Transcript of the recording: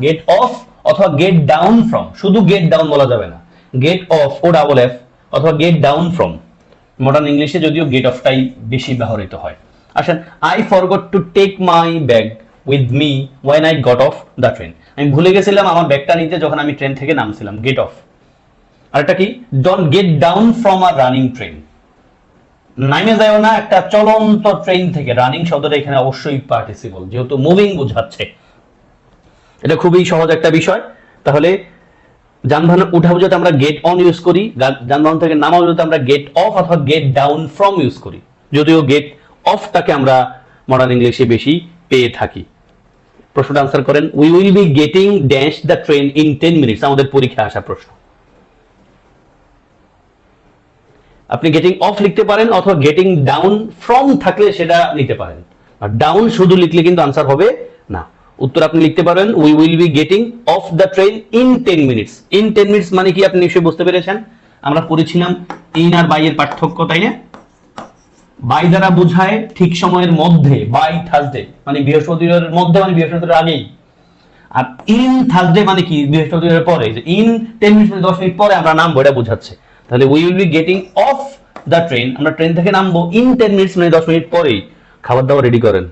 Gate off অথবা get down from, শুধু get down বলা যাবে না, গেট অফ ও ডাবল এফ অথবা গেট ডাউন ফ্রম। মডার্ন ইংলিশে যদিও গেট অফটাই বেশি ব্যবহৃত হয়। আসেন, I forgot to take my bag with me when I got off the train, আমি ভুলে গেছিলাম আমার ব্যাগটা নিতে যখন আমি ট্রেন থেকে নামছিলাম, গেট অফ। আরেকটা কি, don't get down from a running train, নামে যাও না একটা চলন্ত ট্রেন থেকে। রানিং শব্দটা এখানে অবশ্যই পার্টিসিপল, যেহেতু মুভিং বোঝাচ্ছে। এটা খুবই সহজ একটা বিষয়। তাহলে যানবাহন উঠা বোঝাতে আমরা গেট অন ইউজ করি, যানবাহন থেকে নামা বোঝাতে আমরা গেট অফ অথবা গেট ডাউন ফ্রম ইউজ করি, যদিও গেট অফটাকে আমরা মডার্ন ইংলিশে বেশি পেয়ে থাকি। প্রশ্নটা আনসার করেন, we will be getting dash the train in 10 minutes, আমাদের পরীক্ষায় আসা প্রশ্ন। আপনি গেটিং অফ লিখতে পারেন অথবা গেটিং ডাউন ফ্রম থাকলে সেটা নিতে পারেন, আর ডাউন শুধু লিখলে কিন্তু আনসার হবে না। উত্তর আপনি লিখতে পারেন, we will be getting of the train in 10 minutes. In 10 minutes মানে কি আপনি নিশ্চয়ই বুঝতে পেরেছেন। আমরা পড়েছিলাম ইন আর বাই এর পার্থক্য, তাই না? বাই দ্বারা বোঝায় ঠিক সময়ের মধ্যে, বাই থার্সডে মানে বৃহস্পতিবারের মধ্যে, মানে বৃহস্পতিবার আগেই। আর ইন থার্সডে মানে কি, বৃহস্পতিবারের পরে। যে ইন 10 মিনিট মানে 10 মিনিট পরে আমরা নামবো, এটা বোঝাচ্ছে। তাহলে we will be getting of the train, আমরা ট্রেন থেকে নামবো ইন 10 মিনিটস মানে 10 মিনিট পরেই। খাবার দাবার রেডি করেন।